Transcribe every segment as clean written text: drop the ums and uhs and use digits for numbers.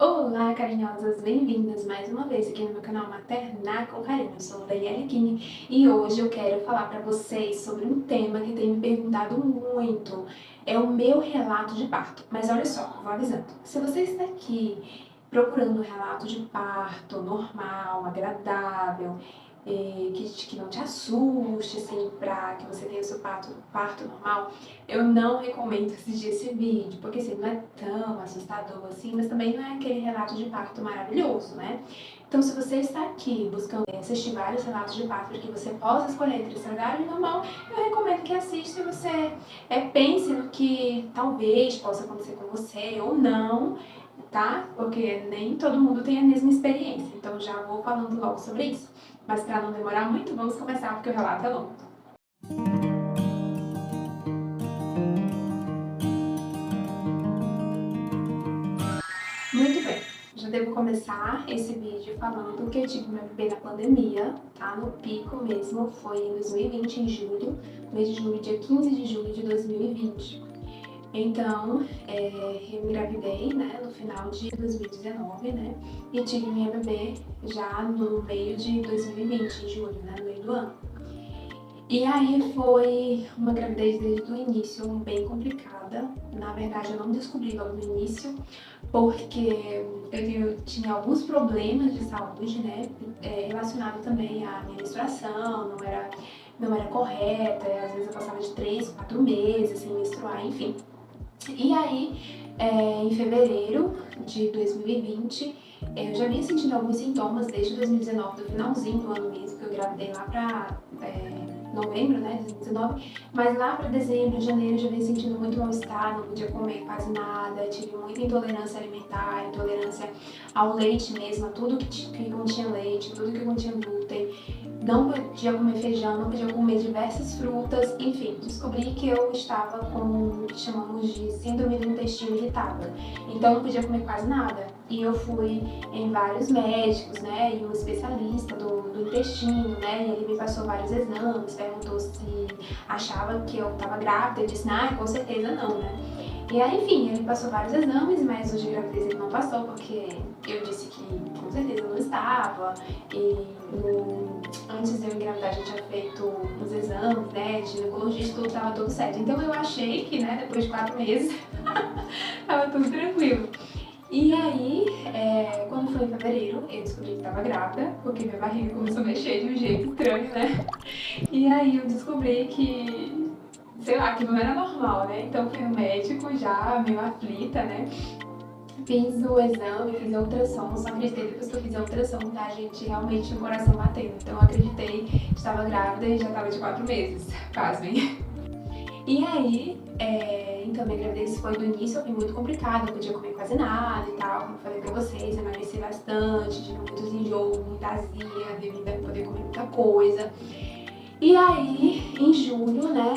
Olá, carinhosas! Bem-vindas mais uma vez aqui no meu canal Maternar com Carinho. Eu sou a Daniele Kine e hoje eu quero falar para vocês sobre um tema que tem me perguntado muito. É o meu relato de parto. Mas olha só, vou avisando. Se você está aqui procurando um relato de parto normal, agradável, que não te assuste, assim, para que você tenha o seu parto normal, eu não recomendo assistir esse vídeo, porque assim, não é tão assustador assim, mas também não é aquele relato de parto maravilhoso, né? Então, se você está aqui buscando assistir vários relatos de parto para que você possa escolher entre cesárea e normal, eu recomendo que assista e você pense no que talvez possa acontecer com você ou não, tá? Porque nem todo mundo tem a mesma experiência, então já vou falando logo sobre isso. Mas para não demorar muito, vamos começar porque o relato é longo. Muito bem, já devo começar esse vídeo falando que eu tive meu bebê na pandemia, tá? No pico mesmo, foi em 2020, em julho, mês de julho, dia 15 de julho de 2020. Então, eu engravidei, né, no final de 2019, né, e tive minha bebê já no meio de 2020, em julho, né, no meio do ano. E aí foi uma gravidez desde o início bem complicada. Na verdade, eu não descobri logo no início, porque eu tinha alguns problemas de saúde, né, relacionado também à minha menstruação, não era correta, às vezes eu passava de 3, 4 meses sem menstruar, enfim. E aí, em fevereiro de 2020, eu já vinha sentindo alguns sintomas desde 2019, do finalzinho do ano mesmo, que eu engravidei lá pra novembro, né, 2019, mas lá para dezembro, janeiro, eu já vinha sentindo muito mal-estar, não podia comer quase nada, tive muita intolerância alimentar, intolerância ao leite mesmo, a tudo que continha leite, tudo que continha glúten, não podia comer feijão, não podia comer diversas frutas, enfim, descobri que eu estava com o que chamamos de síndrome do intestino irritável, então não podia comer quase nada. E eu fui em vários médicos, né, e um especialista do intestino, né, e ele me passou vários exames, perguntou se achava que eu estava grávida, eu disse, com certeza não, né. E aí, enfim, ele passou vários exames, mas o de gravidez ele não passou, porque eu disse que com certeza eu não estava, e antes de eu engravidar, a gente tinha feito uns exames, né, de ginecologista, tudo estava tudo certo. Então eu achei que, né, depois de 4 meses, estava tudo tranquilo. E aí, quando foi em fevereiro, eu descobri que estava grávida, porque minha barriga começou a mexer de um jeito estranho, né? E aí eu descobri que, sei lá, que não era normal, né? Então fui no médico já, meio aflita, né? Fiz o exame, fiz a ultrassom, só acreditei depois que eu fiz a ultrassom, tá, gente? Realmente o coração batendo. Então eu acreditei que estava grávida e já estava de 4 meses, pasmem. E aí, então minha gravidez foi do início, foi muito complicada, não podia comer quase nada e tal, como eu falei pra vocês, emagreci bastante, tive muitos enjoos, muita azia, devido a poder comer muita coisa. E aí, em julho, né,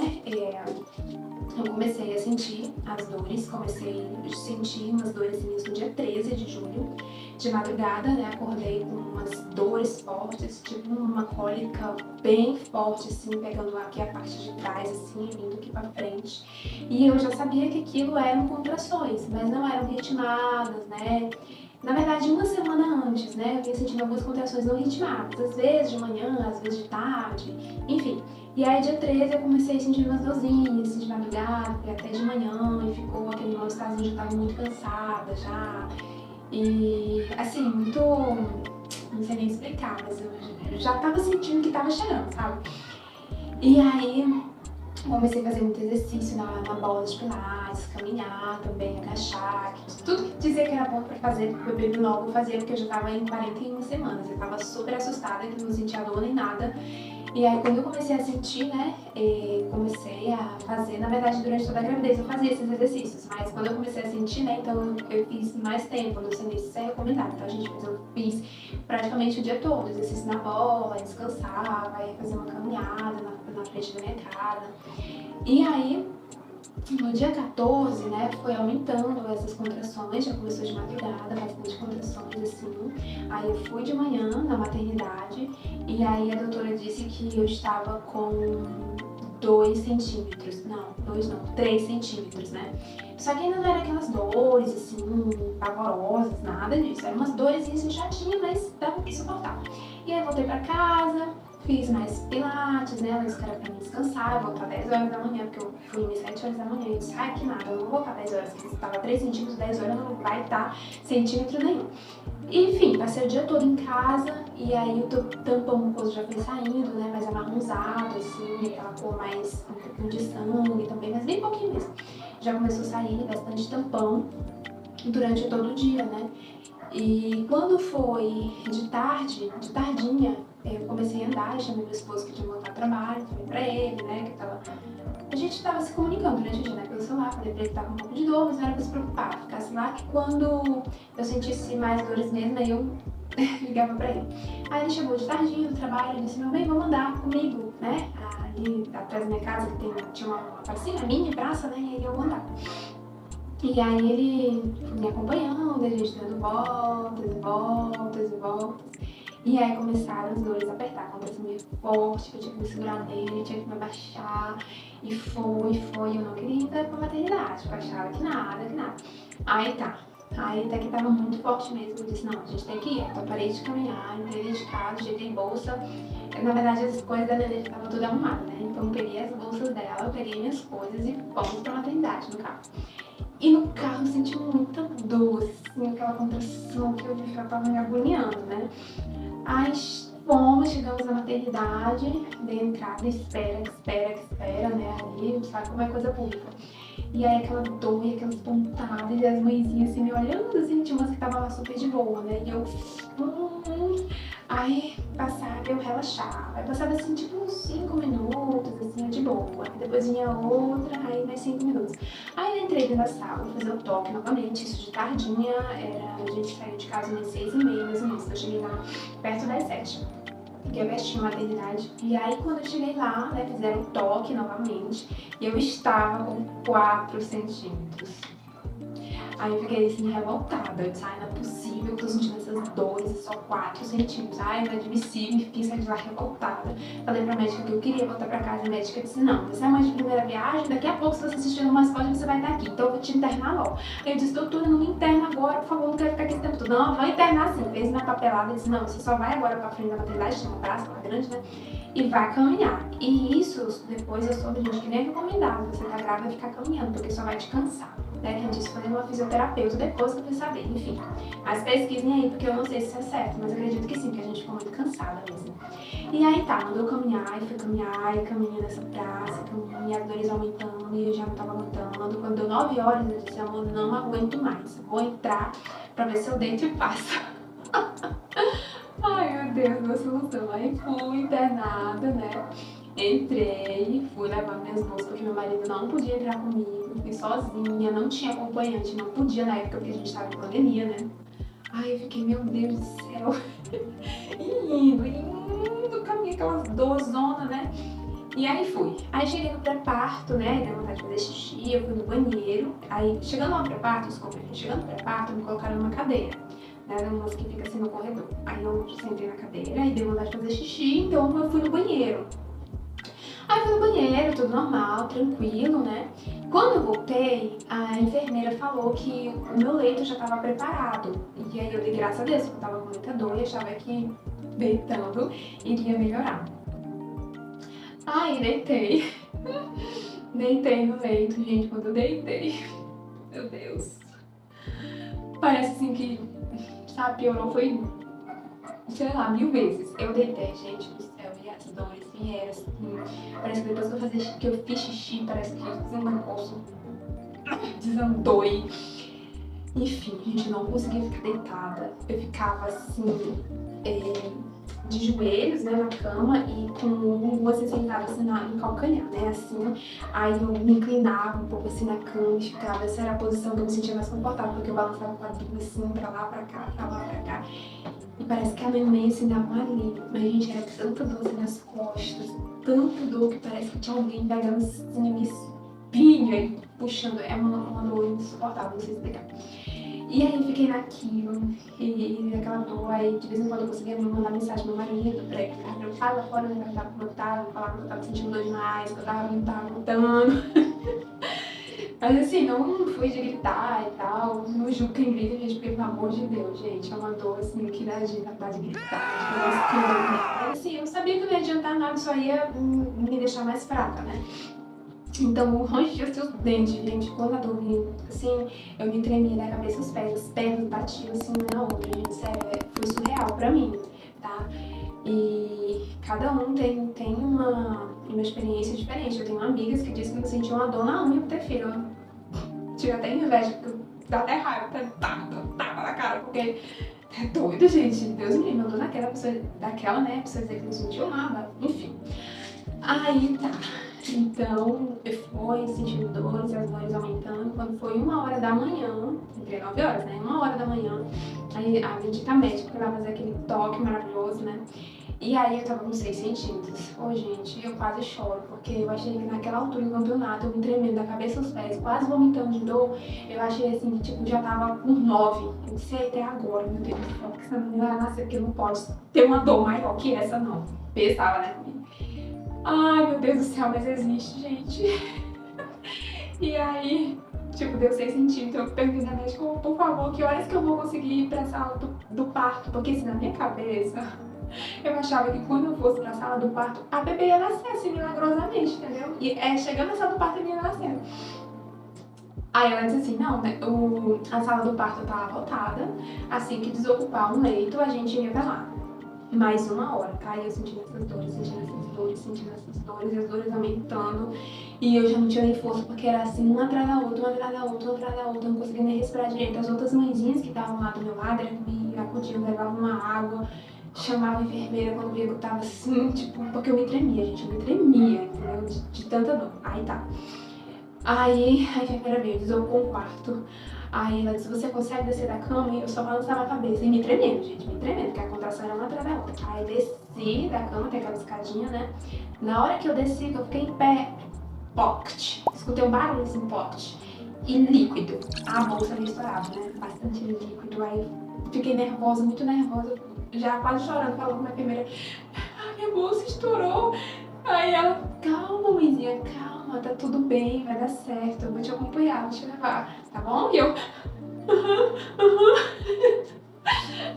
eu comecei a sentir as dores, comecei a sentir umas dores no dia 13 de julho, de madrugada, né, acordei com umas dores fortes, tipo uma cólica bem forte, assim, pegando aqui a parte de trás, assim, vindo aqui pra frente. E eu já sabia que aquilo eram contrações, mas não eram ritmadas, né. Na verdade, uma semana antes, né, eu vinha sentindo algumas contrações não ritmadas, às vezes de manhã, às vezes de tarde, enfim. E aí, dia 13, eu comecei a sentir umas dorzinhas, assim, de madrugada, e até de manhã, e ficou aquele mal-estarzinho, já tava muito cansada já. E, assim, muito... não sei nem explicar, mas eu já tava sentindo que tava chegando, sabe? E aí, comecei a fazer muito exercício na bola de pilates, caminhar também, agachar, tudo que dizia que era bom pra fazer, porque o bebê logo fazia, porque eu já tava em 41 semanas, eu tava super assustada, que não sentia dor nem nada. E aí, quando eu comecei a sentir, né, comecei a fazer, na verdade, durante toda a gravidez eu fazia esses exercícios, mas quando eu comecei a sentir, né, então eu fiz mais tempo, no início isso é recomendado, então, gente, mas eu fiz praticamente o dia todo, exercício na bola, descansava, ia fazer uma caminhada na frente da minha casa. E aí, no dia 14, né, foi aumentando essas contrações, já começou de madrugada, bastante contrações, assim. Aí eu fui de manhã na maternidade e aí a doutora disse que eu estava com 2 centímetros. Não, 2 não, 3 centímetros, né? Só que ainda não era aquelas dores, assim, pavorosas, nada disso. Eram umas dores assim, chatinhas, mas dava pra suportar. E aí voltei pra casa, fiz mais pilates, né? Mas era pra me descansar, voltar 10 horas da manhã, porque eu fui às 7 horas da manhã. Eu disse, ai, que nada, eu não vou voltar 10 horas, porque se tava 3 centímetros, 10 horas não vai estar centímetro nenhum. Enfim, passei o dia todo em casa, e aí o tampão mucoso já foi saindo, né? Mais amarronzado, assim, aquela cor mais um pouquinho de sangue também, mas bem pouquinho mesmo. Já começou a sair bastante tampão durante todo o dia, né? E quando foi de tardinha, eu comecei a andar, chamei meu esposo que tinha voltado ao trabalho, falei pra ele, né, a gente tava se comunicando durante o dia, né, pelo celular, falei pra ele que tava com um pouco de dor, mas não era pra se preocupar, ficasse lá que quando eu sentisse mais dores mesmo, aí eu ligava pra ele. Aí ele chegou de tardinha do trabalho e disse, meu bem, vamos andar comigo, né, ali atrás da minha casa, que tinha uma pracinha, mini praça, né, e aí eu vou andar. E aí ele me acompanhando, a gente dando voltas e voltas e voltas. E aí começaram as dores a apertar, a contração meio forte, que eu tinha que me segurar nele, tinha que me abaixar. E foi, eu não queria ir pra maternidade, porque eu achava que nada, que nada. Aí tá. Aí até que tava muito forte mesmo, eu disse, não, a gente tem que ir. Então parei de caminhar, entrei de casa, ajeitei bolsa. Na verdade as coisas da neném estavam tudo arrumadas, né? Então eu peguei as bolsas dela, eu peguei minhas coisas e fomos pra maternidade no carro. E no carro eu senti muita dor, assim, aquela contração que eu já tava me agoniando, né? Aí fomos, chegamos na maternidade, dei entrada, espera, né? Ali, sabe como é coisa pública. E aí aquela dor e aquelas pontadas e as mãezinhas assim me olhando, assim, tinha umas que estavam lá super de boa, né? E eu... Aí passava e eu relaxava. Aí passava assim, tipo uns 5 minutos, assim, de boa. Aí depois vinha outra, aí mais 5 minutos. Aí eu entrei dentro da sala, fazer o toque novamente, isso de tardinha, a gente saiu de casa umas 6h30, mais ou menos. Eu cheguei lá perto das 7, que eu vesti a maternidade. E aí quando eu cheguei lá, né, fizeram o toque novamente, e eu estava com 4 centímetros. Aí eu fiquei assim, revoltada. Eu disse, ai, não é possível, eu tô sentindo essas dores, só 4 centímetros. Ai, não é admissível, fiquei saindo de lá revoltada. Falei pra médica que eu queria voltar pra casa, a médica disse, não, você é mãe de primeira viagem, daqui a pouco, se você assistir mais forte, você vai estar aqui, então eu vou te internar logo. Aí eu disse, doutora, não me interna agora, por favor, não quero ficar aqui esse tempo todo. Não, vai internar sim. Fez minha papelada e disse, não, você só vai agora pra frente da maternidade, tem uma praça lá grande, né? E vai caminhar. E isso, depois eu soube, gente, que nem é recomendável você tá grávida ficar caminhando, porque só vai te cansar. Né? Quem disse foi uma fisioterapeuta, depois que eu fui saber, enfim. Mas pesquisem aí, porque eu não sei se isso é certo, mas eu acredito que sim, porque a gente ficou muito cansada mesmo. E aí tá, mandou caminhar, e fui caminhar, e caminhei nessa praça, e as dores aumentando, e eu já não tava aguentando. Quando deu 9 horas, eu disse, amor, não aguento mais, vou entrar pra ver se eu deito e passo. Ai, meu Deus, minha solução. Aí fui internada, né? Entrei, fui levar minhas bolsas, porque meu marido não podia entrar comigo, fui sozinha, não tinha acompanhante, não podia na época, porque a gente tava em pandemia, né? Ai, eu fiquei, meu Deus do céu. indo, caminhei aquelas dorzonas, né? E aí fui. Aí cheguei no pré-parto, né? Deu vontade de fazer xixi, eu fui no banheiro. Aí, chegando no pré-parto, me colocaram numa cadeira. Né, umas que fica assim no corredor. Aí eu sentei na cadeira e dei vontade de fazer xixi, então eu fui no banheiro. Aí fui no banheiro, tudo normal, tranquilo, né? Quando eu voltei, a enfermeira falou que o meu leito já estava preparado. E aí eu dei graças a Deus, porque eu tava com muita dor e achava que deitando iria melhorar. Aí deitei. Deitei no leito, gente, quando eu deitei. Meu Deus. Parece assim que, sabe, piorou foi, sei lá, 1000 vezes. Eu deitei, gente do céu, e as dores vieram assim. Parece que depois que eu fiz xixi, parece que um negócio desandou e... Enfim, a gente não conseguia ficar deitada. Eu ficava assim, de joelhos, né, na cama e com você sentada assim no calcanhar, né, assim. Aí eu me inclinava um pouco assim na cama e ficava, essa era a posição que eu me sentia mais confortável, porque eu balançava o quadril assim, pra lá, pra cá, pra lá, pra cá. E parece que a neném assim dava um alívio, mas gente, era tanta dor assim nas costas, tanta dor que parece que tinha alguém pegando assim a minha espinha e puxando, é uma dor insuportável, não sei explicar. E aí fiquei naquilo, e aquela dor, aí de vez em quando eu conseguia mandar mensagem pro meu marido pra ele ficar preocupado lá fora, né, perguntar como eu tava, falava que eu tava sentindo dor demais, que eu não tava aguentando. Mas assim, não fui de gritar e tal, não julgo quem grita, gente, porque pelo amor de Deus, gente, é uma dor assim que dá gente vontade de gritar, de fazer escândalo. Mas assim, eu sabia que não ia adiantar nada, só ia me deixar mais fraca, né? Então, longe de seus dentes, gente, quando a dor vinha, assim, eu me tremia da cabeça aos pés, as pernas batiam assim uma na outra, gente, sério, foi surreal pra mim, tá? E cada um tem uma experiência diferente. Eu tenho amigas que dizem que não sentiam uma dor na unha pro ter filho. Eu tive até inveja, porque dá até raiva, tapa na cara, porque é doido, gente, Deus me livre, eu tô naquela pessoa, daquela, né, pessoa dizer que não sentiu nada, enfim. Aí tá. Então, eu fui sentindo dores, as dores aumentando. Quando foi 1h da manhã, entre 9 horas, né? 1h da manhã, aí a bendita médica foi lá fazer aquele toque maravilhoso, né? E aí eu tava com 6 centímetros. Ô, gente, eu quase choro, porque eu achei que naquela altura do campeonato, eu me tremendo da cabeça aos pés, quase vomitando de dor, eu achei assim, que tipo, já tava com 9. Eu disse, até agora, meu Deus do céu, porque essa menina vai nascer, porque não pode ter uma dor maior que essa, não. Pensava, né? Ai, meu Deus do céu, mas existe, gente. E aí, tipo, deu 6 centímetros. Eu perguntei na médica, por favor, que horas que eu vou conseguir ir pra sala do parto? Porque assim, na minha cabeça, eu achava que quando eu fosse pra sala do parto, a bebê ia nascer assim, milagrosamente, entendeu? E chegando na sala do parto, ele ia nascer. Aí ela disse assim, não, né, a sala do parto tá lotada, assim que desocupar um leito, a gente ia pra lá. Mais 1 hora, tá? E eu sentindo essas dores, e as dores aumentando. E eu já não tinha nem força, porque era assim, uma atrás da outra, uma atrás da outra, uma atrás da outra. Eu não conseguia nem respirar direito. As outras mãezinhas que estavam lá do meu lado, elas me acudiam, levavam uma água, chamava a enfermeira quando via que eu tava assim, tipo, porque eu me tremia, gente, eu me tremia, entendeu? De tanta dor. Aí tá. Aí a enfermeira veio, desocupou um quarto. Aí ela disse, você consegue descer da cama? E eu só balançava a cabeça e me tremendo, gente, me tremendo, porque a contração era uma atrás da outra. Aí desci da cama, tem aquela escadinha, né? Na hora que eu desci, que eu fiquei em pé, pocket. Escutei um barulho assim, pocket. E líquido. A bolsa me estourava, né? Bastante líquido. Aí fiquei nervosa, muito nervosa. Já quase chorando, falando com a enfermeira, minha bolsa estourou. Aí ela, calma, mãezinha, calma, tá tudo bem, vai dar certo, eu vou te acompanhar, vou te levar, tá bom? E eu,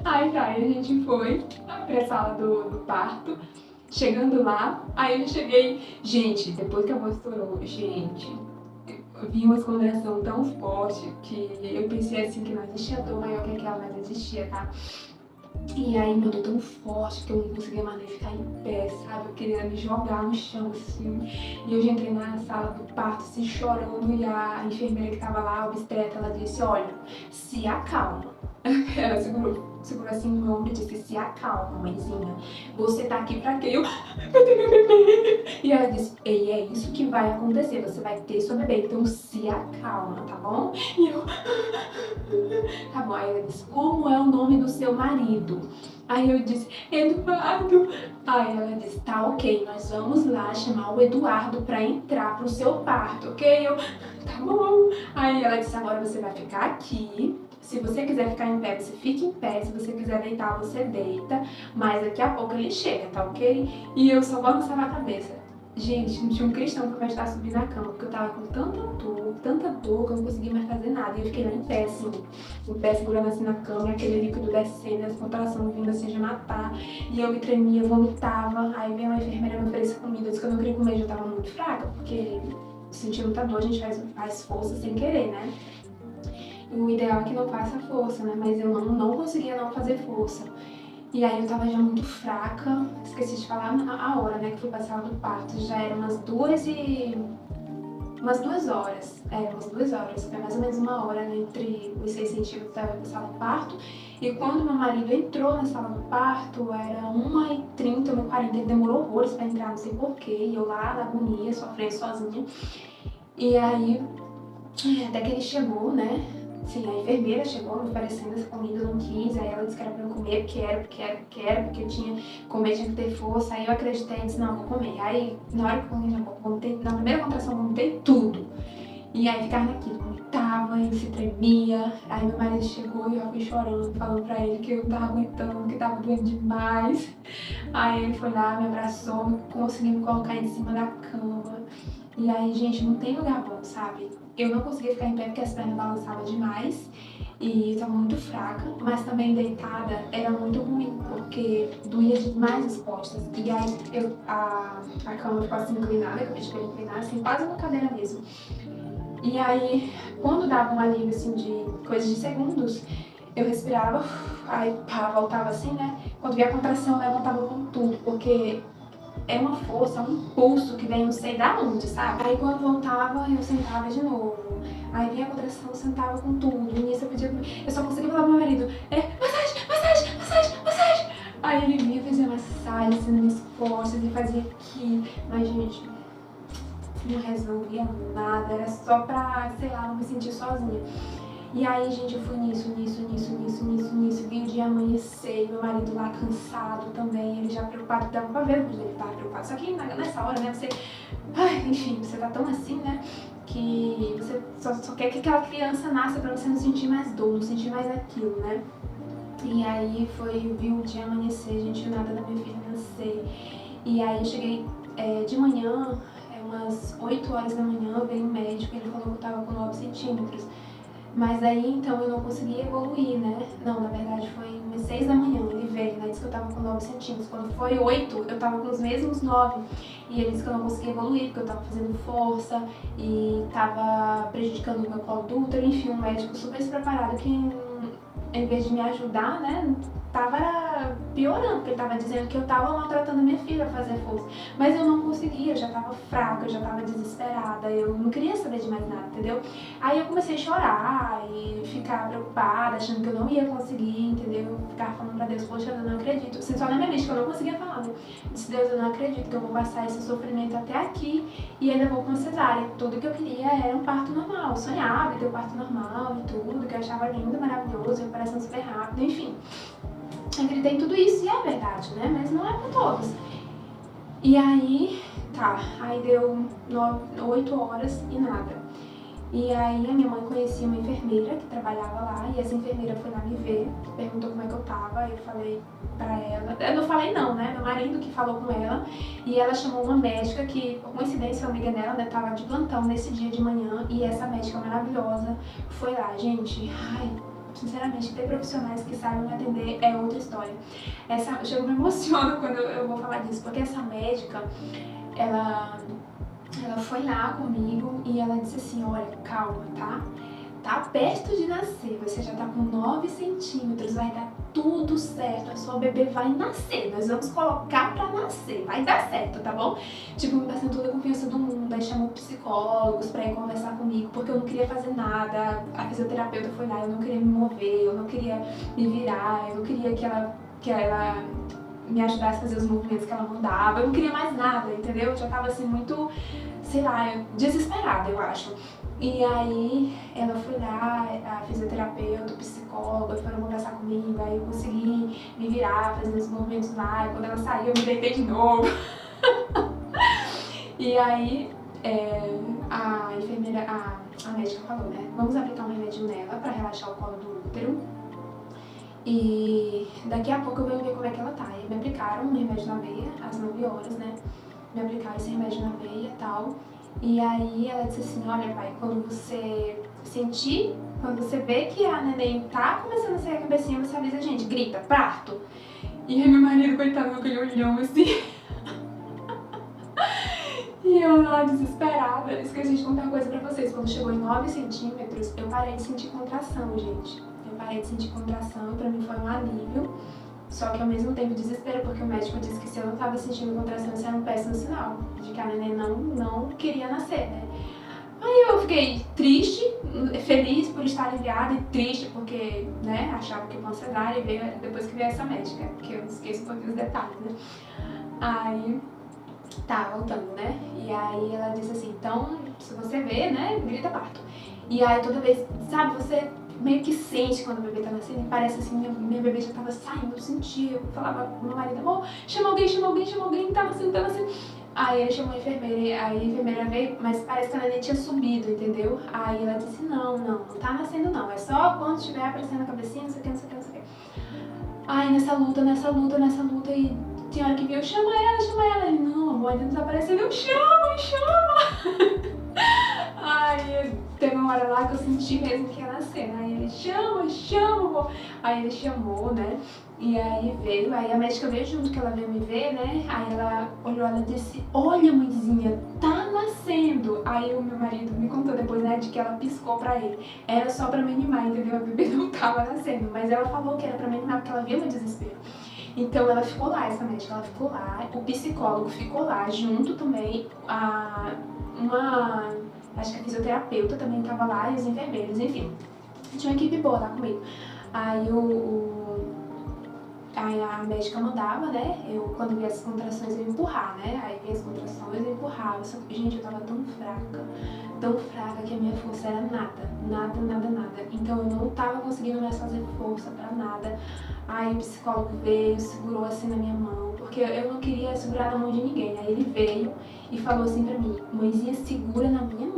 Aí tá, aí a gente foi pra sala do parto, chegando lá, aí eu cheguei, gente, depois que a bolsa estourou, gente, eu vi uma descongelação tão forte que eu pensei assim que não existia dor maior que aquela, mas existia, tá? E aí meu dor tão forte que eu não conseguia mais nem ficar em pé, sabe? Eu queria me jogar no chão, assim. E eu já entrei na sala do parto, assim, chorando. E a enfermeira que tava lá, a obstetra, ela disse, olha, se acalma. Ela segurou assim no meu ombro e disse, se acalma, mãezinha. Você tá aqui pra quê? Eu tenho meu bebê. E ela disse, e é isso que vai acontecer, você vai ter seu bebê, então se acalma, tá bom? E eu... Tá bom, aí ela disse, como é o nome do seu marido? Aí eu disse, Eduardo. Aí ela disse, tá ok, nós vamos lá chamar o Eduardo pra entrar pro seu parto, ok? Eu, tá bom. Aí ela disse, agora você vai ficar aqui. Se você quiser ficar em pé, você fica em pé. Se você quiser deitar, você deita. Mas daqui a pouco ele chega, tá ok? E eu só balançava a cabeça. Gente, não tinha um cristão que me ajudasse a subir na cama, porque eu tava com tanta dor, que eu não conseguia mais fazer nada. E eu fiquei lá em pé, assim, segurando assim na cama, e aquele líquido descendo, as contrações vindo assim de matar. E eu me tremia, vomitava. Aí veio uma enfermeira me oferecer comida, eu disse que eu não queria comer, eu já tava muito fraca, porque senti muita dor, a gente faz força sem querer, né? O ideal é que não faça força, né? Mas eu não conseguia não fazer força. E aí eu tava já muito fraca, esqueci de falar a hora, né, que fui pra sala do parto. Já era umas 2 horas. Umas 2 horas. Foi mais ou menos 1 hora, né, entre os 6 centímetros da sala do parto. E quando meu marido entrou na sala do parto, era 1h30, 1h40, ele demorou horrores pra entrar, não sei porquê. E eu lá na agonia, sofrendo sozinha. E aí, até que ele chegou, né? Sim, a enfermeira chegou me oferecendo essa comida, eu não quis, aí ela disse que era pra eu comer, porque eu tinha comer, tinha que ter força, aí eu acreditei e disse, não, vou comer. Aí, na hora que eu comi, na primeira contração, eu vomitei tudo. E aí ficava naquilo, gritava, ele se tremia. Aí meu marido chegou e eu fui chorando, falando pra ele que eu não tava aguentando, que tava doendo demais. Aí ele foi lá, me abraçou, conseguiu me colocar em cima da cama. E aí, gente, não tem lugar bom, sabe? Eu não conseguia ficar em pé porque as pernas balançavam demais e eu tava muito fraca, mas também deitada era muito ruim, porque doía demais as costas. E aí a cama ficou assim inclinada, que eu pedi pra ele inclinar, assim, quase uma cadeira mesmo. E aí, quando dava um alívio assim de coisas de segundos, eu respirava, aí pá, voltava assim, né? Quando via a contração, eu levantava com tudo, porque é uma força, é um impulso que vem não sei da onde, sabe? Aí quando voltava, eu sentava de novo. Aí vinha a contração, eu sentava com tudo. E nisso eu pedia, eu só conseguia falar pro meu marido, massagem, massagem, massagem, massagem. Aí ele vinha fazer massagem assim nas minhas costas e fazia aqui. Mas, gente, não resolvia nada, era só pra, sei lá, não me sentir sozinha. E aí, gente, eu fui nisso, vi o dia amanhecer, meu marido lá cansado também, ele já preocupado, dava pra ver que ele tava preocupado. Só que nessa hora, né, você, enfim, você tá tão assim, né, que você só quer que aquela criança nasça pra você não sentir mais dor, não sentir mais aquilo, né. E aí vi o dia amanhecer, gente, nada da minha filha nascer. E aí eu cheguei de manhã, umas 8 horas da manhã, veio um médico, ele falou que eu tava com 9 centímetros. Mas aí, então, eu não conseguia evoluir, né? Não, na verdade, foi umas 6 da manhã, ele veio, né? Disse que eu tava com 9 centímetros. Quando foi 8, eu tava com os mesmos 9. E ele disse que eu não conseguia evoluir, porque eu tava fazendo força e tava prejudicando o meu colo do útero. Enfim, um médico super despreparado que, em vez de me ajudar, né? Tava piorando, porque ele tava dizendo que eu tava maltratando a minha filha a fazer força. Mas eu não conseguia, eu já tava fraca, eu já tava desesperada, eu não queria saber de mais nada, entendeu? Aí eu comecei a chorar e ficar preocupada, achando que eu não ia conseguir, entendeu? Ficar falando pra Deus, poxa, eu não acredito. Assim, só na minha mente que eu não conseguia falar, né? Disse, Deus, eu não acredito que eu vou passar esse sofrimento até aqui e ainda vou com cesárea. Tudo que eu queria era um parto normal, eu sonhava em ter um parto normal e tudo, que eu achava lindo, maravilhoso, recuperação super rápida, enfim. Eu acreditei em tudo isso e é verdade, né? Mas não é pra todos. E aí, aí deu 8 horas e nada. E aí a minha mãe conhecia uma enfermeira que trabalhava lá e essa enfermeira foi lá me ver, perguntou como é que eu tava, eu falei pra ela, eu não falei não, né, meu marido que falou com ela e ela chamou uma médica que, por coincidência, a amiga dela, né, tava de plantão nesse dia de manhã e essa médica maravilhosa foi lá, gente, sinceramente, ter profissionais que saibam me atender é outra história. Eu me emociono quando eu vou falar disso, porque essa médica, ela foi lá comigo e ela disse assim, olha, calma, tá? Tá perto de nascer, você já tá com 9 centímetros, vai dar tudo certo, a sua bebê vai nascer, nós vamos colocar pra nascer, vai dar certo, tá bom? Tipo, me passando toda a confiança do mundo, aí chamou psicólogos pra ir conversar comigo, porque eu não queria fazer nada, a fisioterapeuta foi lá, eu não queria me mover, eu não queria me virar, eu não queria que ela me ajudasse a fazer os movimentos que ela mandava, eu não queria mais nada, entendeu? Eu já tava assim muito, sei lá, desesperada, eu acho. E aí ela foi lá, a fisioterapeuta, o psicólogo, foram conversar comigo, aí eu consegui me virar, fazer os movimentos lá, e quando ela saiu eu me deitei de novo. E aí a enfermeira, a médica falou, né, vamos aplicar um remédio nela pra relaxar o colo do útero. E daqui a pouco eu venho ver como é que ela tá. E me aplicaram um remédio na veia, às 9 horas, né? Me aplicaram esse remédio na veia e tal. E aí ela disse assim, olha pai, quando você sentir, quando você vê que a neném tá começando a sair a cabecinha, você avisa a gente, grita, parto. E aí meu marido, coitado, com aquele olhão assim. E eu lá desesperada. Eu esqueci de contar uma coisa pra vocês. Quando chegou em 9 centímetros, eu parei de sentir contração, gente. Eu parei de sentir contração e pra mim foi um alívio. Só que ao mesmo tempo desespero, porque o médico disse que se eu não tava sentindo contração, isso era um péssimo sinal. De que a neném não queria nascer, né? Aí eu fiquei triste, feliz por estar aliviada e triste porque, né, achava que uma cesárea e veio depois que veio essa médica, porque eu esqueço um pouquinho os detalhes, né? Aí, voltando, né? E aí ela disse assim, então, se você vê, né, grita parto. E aí toda vez, sabe, você meio que sente quando o bebê tá nascendo e parece assim, minha bebê já tava saindo, eu sentia, eu falava pro meu marido, amor, chama alguém, tá nascendo. Aí ele chamou a enfermeira, aí a enfermeira veio, mas parece que a neném tinha subido, entendeu? Aí ela disse, não tá nascendo não, é só quando estiver aparecendo a cabecinha, não sei o que, não sei o que, não sei o que. Aí nessa luta, e tinha hora que viu, chama ela. Ele, não, amor, ainda não tá aparecendo, eu chama. Aí teve uma hora lá que eu senti mesmo que ia nascer, né? Aí ele, chama, amor. Aí ele chamou, né? E aí veio, aí a médica veio junto, que ela veio me ver, né? Aí ela olhou, ela disse, olha, mãezinha, tá nascendo. Aí o meu marido me contou depois, né, de que ela piscou pra ele. Era só pra me animar, entendeu? A bebê não tava nascendo, mas ela falou que era pra me animar porque ela via meu desespero. Então ela ficou lá, essa médica, ela ficou lá, o psicólogo ficou lá, junto também, acho que a fisioterapeuta também tava lá e os enfermeiros, enfim. Tinha uma equipe boa lá comigo. Aí Aí a médica mandava, né? Eu, quando via as contrações, eu ia empurrar, né? Aí via as contrações, eu empurrava. Só que, gente, eu tava tão fraca que a minha força era nada. Então eu não tava conseguindo mais fazer força pra nada. Aí o psicólogo veio, segurou assim na minha mão, porque eu não queria segurar na mão de ninguém. Aí ele veio e falou assim pra mim, mãezinha, segura na minha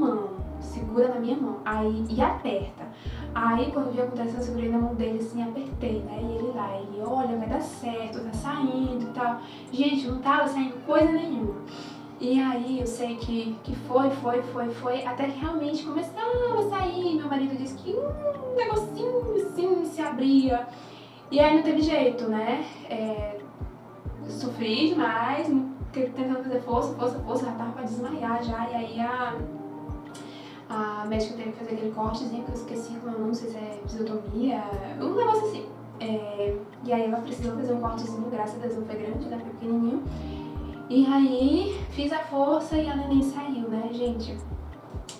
mão, aí e aperta. Aí quando vi a contração, eu segurei na mão dele assim, apertei, né? E ele lá, ele, olha, vai dar certo, tá saindo e tal. Gente, não tava saindo coisa nenhuma. E aí eu sei que foi, até que realmente começava a sair. Meu marido disse que um negocinho assim se abria. E aí não teve jeito, né? Sofri demais, tentando fazer força, já tava pra desmaiar já. E aí a médica teve que fazer aquele cortezinho que eu esqueci como eu não sei se é episiotomia, um negócio assim. E aí ela precisou fazer um cortezinho, graças a Deus não foi grande, né? Foi pequenininho. E aí fiz a força e a neném saiu, né, gente?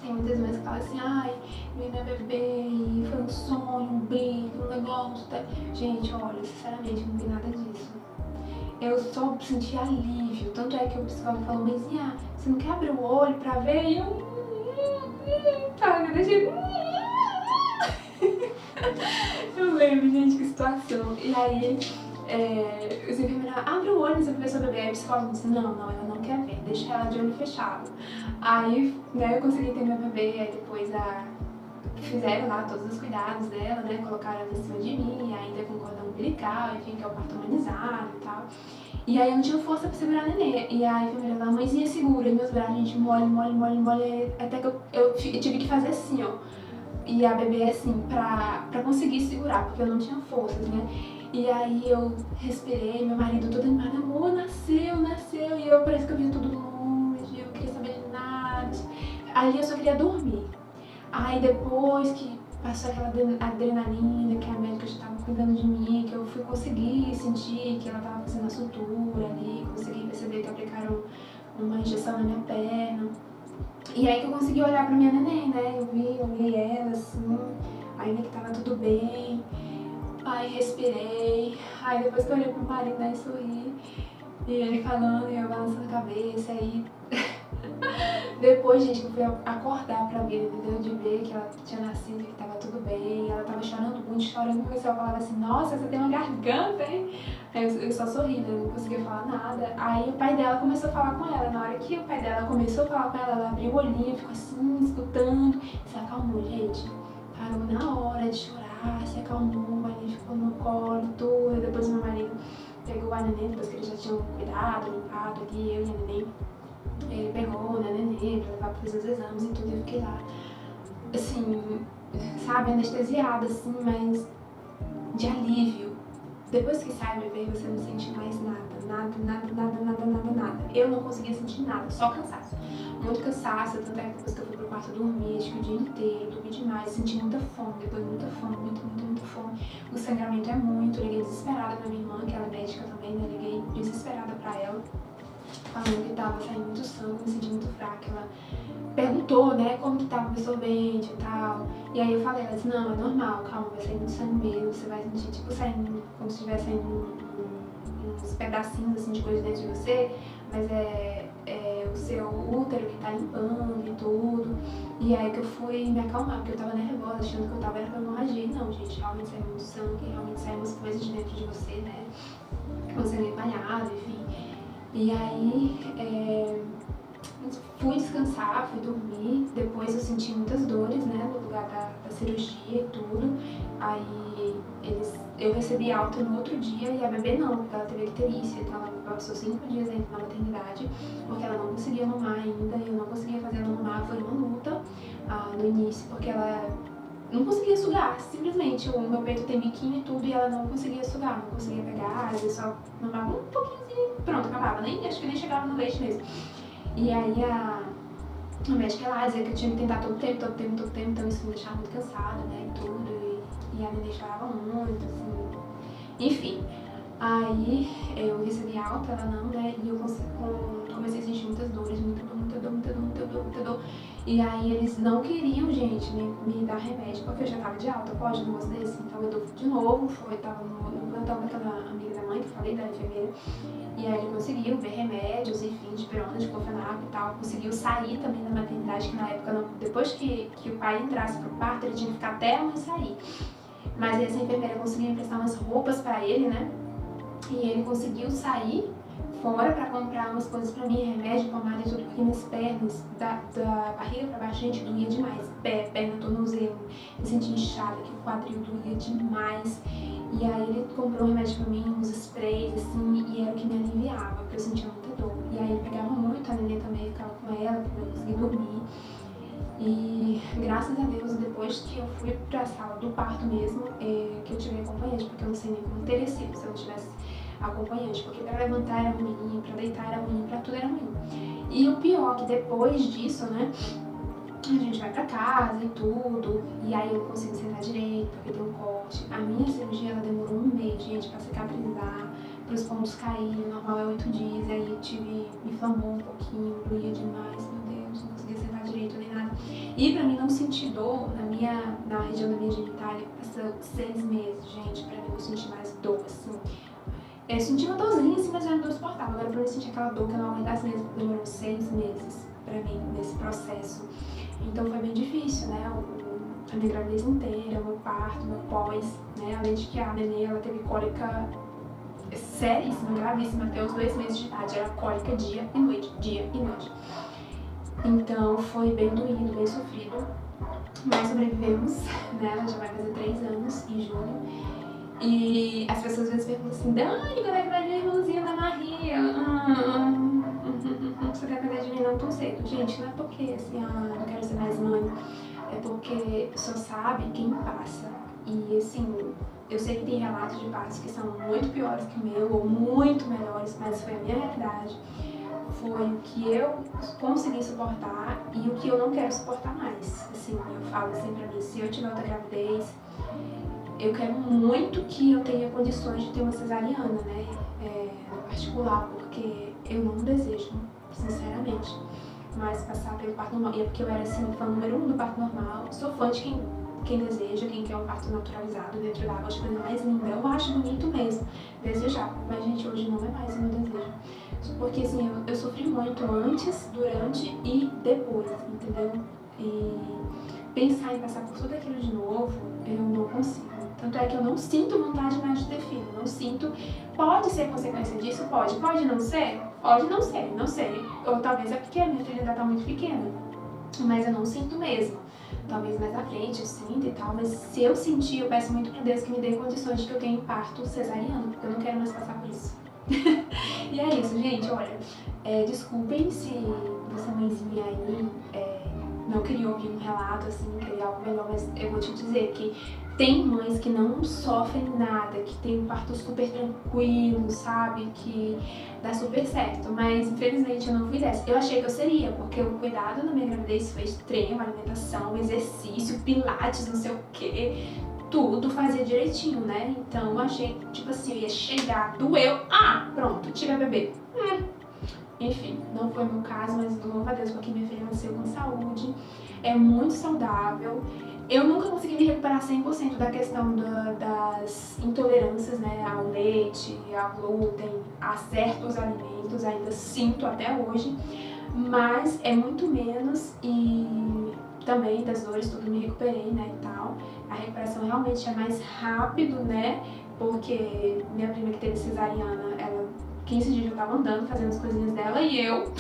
Tem muitas mães que falam assim, ai, minha bebê, e foi um sonho, um brilho, um negócio, tá? Gente, olha, sinceramente, não vi nada disso. Eu só senti alívio, tanto é que o psicólogo falou, mas você não quer abrir o olho pra ver? E eu... Sabe, deixei... Eu lembro, gente, que situação. E aí, os enfermeiros abre o olho pra ver sua bebê. Aí o psicólogo disse, não, ela não quer ver, deixa ela de olho fechado. Aí, né, eu consegui ter meu bebê, aí depois fizeram lá todos os cuidados dela, né, colocaram ela em cima de mim, ainda com cordão umbilical, enfim, que é o parto humanizado e tal. E aí eu não tinha força pra segurar a neném. E a enfermeira lá, mãezinha, segura. E meus braços, gente, mole. Até que eu tive que fazer assim, ó. E a bebê assim, pra conseguir segurar, porque eu não tinha forças, né? E aí eu respirei, meu marido todo animado, amor, nasceu. E eu parece que eu via tudo longe, eu não queria saber de nada. Ali eu só queria dormir. Aí depois que passou aquela adrenalina, que a médica já estava cuidando de mim, que eu fui conseguir sentir que ela estava fazendo a sutura ali, consegui perceber que aplicaram uma injeção na minha perna. E aí que eu consegui olhar pra minha neném, né? Eu olhei ela assim, aí vi que tava tudo bem. Aí respirei, aí depois que eu olhei pro marido, né, sorri. E ele falando, e eu balançando a cabeça, aí... Depois, gente, eu fui acordar pra ver, entendeu? De ver que ela tinha nascido, que tava tudo bem, ela tava chorando muito, o pessoal falava assim, nossa, você tem uma garganta, hein? Aí eu só sorri, né? Não conseguia falar nada. Aí o pai dela começou a falar com ela. Na hora que o pai dela começou a falar com ela abriu o olhinho, ficou assim, escutando, se acalmou, gente. Parou na hora de chorar, se acalmou, o marido ficou no colo, tudo. Depois meu marido pegou a neném, depois que eles já tinham cuidado, limpado ali, eu e a neném. Ele pegou, né, neném, pra levar pra fazer os exames e tudo, e eu fiquei lá, assim, sabe, anestesiada, assim, mas de alívio. Depois que sai o bebê, você não sente mais nada. Eu não conseguia sentir nada, só cansaço. Muito cansaço, tanto é que depois que eu fui pro quarto dormir, acho que o dia inteiro, dormi demais, senti muita fome, depois muita fome, muita fome. O sangramento é muito, eu liguei desesperada pra minha irmã, que ela é médica também, né, liguei desesperada pra ela, falando que tava saindo muito sangue, me senti muito fraca. Ela perguntou, né, como que tava o absorvente e tal. E aí eu falei, ela disse, não, é normal, calma, vai sair muito sangue mesmo, você vai sentir, tipo, saindo, como se estivesse saindo uns pedacinhos, assim, de coisa dentro de você, mas é o seu útero que tá limpando e tudo. E aí que eu fui me acalmar, porque eu tava nervosa, achando que eu tava era pra hemorragia. Não, gente, realmente saiu muito sangue, realmente saiu umas coisas de dentro de você, né, com sangue empalhado, enfim. E aí, fui descansar, fui dormir, depois eu senti muitas dores, né, no lugar da cirurgia e tudo. Aí eu recebi alta no outro dia e a bebê não, porque ela teve icterícia, então ela passou 5 dias ainda na maternidade, porque ela não conseguia mamar ainda, e eu não conseguia fazer ela mamar, foi uma luta no início, porque ela não conseguia sugar, simplesmente. O meu peito tem biquinho e tudo, e ela não conseguia sugar, não conseguia pegar, às vezes só mamava um pouquinho e pronto, acabava. Acho que nem chegava no leite mesmo. E aí a médica lá dizia que eu tinha que tentar todo tempo, então isso me deixava muito cansada, né, e tudo, e a neném chorava muito, assim, enfim. Aí eu recebi alta, ela não, né, e eu comecei a sentir muitas dores, muita dor. E aí eles não queriam, gente, me dar remédio, porque eu já tava de alta, pode um negócio desse? Então eu dou de novo, tava no plantão daquela amiga da mãe, que eu falei, da enfermeira. E aí ele conseguiu ver remédios, enfim, de pirona, de clofenac e tal. Conseguiu sair também da maternidade, que na época, não, depois que o pai entrasse pro parto, ele tinha que ficar até a mãe sair. Mas essa enfermeira conseguiu emprestar umas roupas pra ele, né? E ele conseguiu sair fora pra comprar umas coisas pra mim, remédio, pomada e tudo, porque minhas pernas, da barriga pra baixo, gente, doía demais. Perna, tornozelo, me senti inchada, que o quadril doía demais. E aí ele comprou um remédio pra mim, uns sprays, assim, e era o que me aliviava, porque eu sentia muita dor. E aí ele pegava muito, a neném também ficava com ela, pra eu conseguir dormir. E graças a Deus, depois que eu fui pra sala do parto mesmo, que eu tive acompanhante, porque eu não sei nem como teria sido se eu não tivesse acompanhante, porque pra levantar era ruim, pra deitar era ruim, pra tudo era ruim. E o pior, que depois disso, né, a gente vai pra casa e tudo, e aí eu consigo sentar direito, porque tem um corte. A minha cirurgia, ela demorou um mês, gente, pra cicatrizar, pros pontos caírem, normal é 8 dias, aí me inflamou um pouquinho, doía demais, meu Deus, não conseguia sentar direito nem nada. E pra mim não sentir dor na região da minha genitália, passou 6 meses, gente, pra mim não sentir mais dor, assim. Eu senti uma dorzinha assim, mas era uma dor suportável. Agora pra mim sentir aquela dor que eu não aguentasse mesmo, demorou 6 meses pra mim, nesse processo. Então foi bem difícil, né, a minha gravidez inteira, o meu parto, meu pós, né, além de que a neném, ela teve cólica seríssima, gravíssima, até os 2 meses de idade, era cólica dia e noite. Então foi bem doído, bem sofrido, mas sobrevivemos, né, ela já vai fazer 3 anos em julho. E as pessoas às vezes perguntam assim, Dani, quando é que vai vir a irmãzinha da Maria? Você quer cuidar de mim não tão cedo? Gente, não é porque assim, não quero ser mais mãe, é porque só sabe quem passa. E assim, eu sei que tem relatos de partos que são muito piores que o meu, ou muito melhores, mas foi a minha realidade. Foi o que eu consegui suportar e o que eu não quero suportar mais. Assim, eu falo assim pra mim, se eu tiver outra gravidez, eu quero muito que eu tenha condições de ter uma cesariana, né, no particular, porque eu não desejo, sinceramente, mas passar pelo parto normal. E é porque eu era, assim, fã número 1 do parto normal, sou fã de quem deseja, quem quer um parto naturalizado dentro da água, acho a coisa mais linda, eu acho bonito mesmo, desejar, mas gente, hoje não é mais o meu desejo. Porque assim, eu sofri muito antes, durante e depois, entendeu? E pensar em passar por tudo aquilo de novo, eu não consigo. Tanto é que eu não sinto vontade mais de ter filho, não sinto. Pode ser consequência disso? Pode. Pode não ser? Pode não ser, não sei. Ou talvez é porque a minha filha ainda tá muito pequena. Mas eu não sinto mesmo. Talvez mais à frente eu sinta e tal, mas se eu sentir, eu peço muito pra Deus que me dê condições de que eu tenha parto cesariano, porque eu não quero mais passar por isso. E é isso, gente, olha, desculpem se você mãezinha aí não queria ouvir um relato, assim, queria algo melhor, mas eu vou te dizer que tem mães que não sofrem nada, que tem um parto super tranquilo, sabe, que dá super certo, mas infelizmente eu não fui dessa. Eu achei que eu seria, porque o cuidado na minha gravidez foi extremo, alimentação, exercício, pilates, não sei o que, tudo fazia direitinho, né? Então eu achei, tipo assim, eu ia chegar, doeu, pronto, tive a bebê. Enfim, não foi meu caso, mas louvo a Deus porque minha filha nasceu com saúde, é muito saudável. Eu nunca consegui me recuperar 100% da questão das intolerâncias, né, ao leite, ao glúten, a certos alimentos, ainda sinto até hoje, mas é muito menos e também das dores tudo me recuperei, né, e tal. A recuperação realmente é mais rápido, né, porque minha prima que teve cesariana, ela 15 dias já tava andando, fazendo as coisinhas dela e eu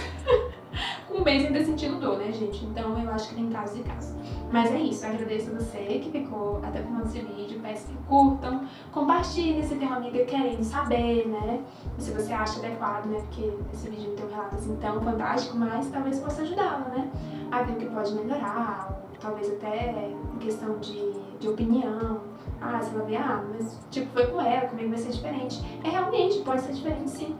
com um mês ainda sentindo dor, né, gente? Então eu acho que tem casos e casos. Mas é isso, eu agradeço a você que ficou até o final desse vídeo, peço que curtam, compartilhem se tem uma amiga querendo saber, né? Se você acha adequado, né? Porque esse vídeo não tem um relato assim tão fantástico, mas talvez possa ajudá-la, né? A ver o que pode melhorar, ou talvez até em questão de opinião. Ah, você vai ver, mas tipo, foi com ela, comigo vai ser diferente. É realmente, pode ser diferente sim.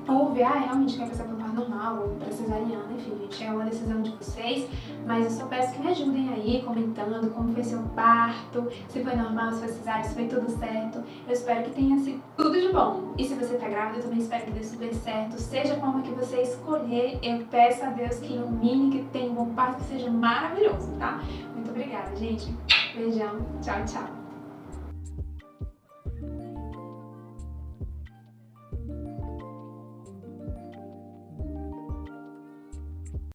Ou ver, realmente quer passar por um parto normal, ou pra cesariana, enfim, gente, é uma decisão de vocês, mas eu só peço que me ajudem aí, comentando como foi seu parto, se foi normal, se foi cesárea, se foi tudo certo. Eu espero que tenha sido tudo de bom. E se você tá grávida, eu também espero que dê super certo, seja a forma que você escolher, eu peço a Deus que ilumine, que tenha um bom parto, que seja maravilhoso, tá? Muito obrigada, gente. Beijão, tchau, tchau.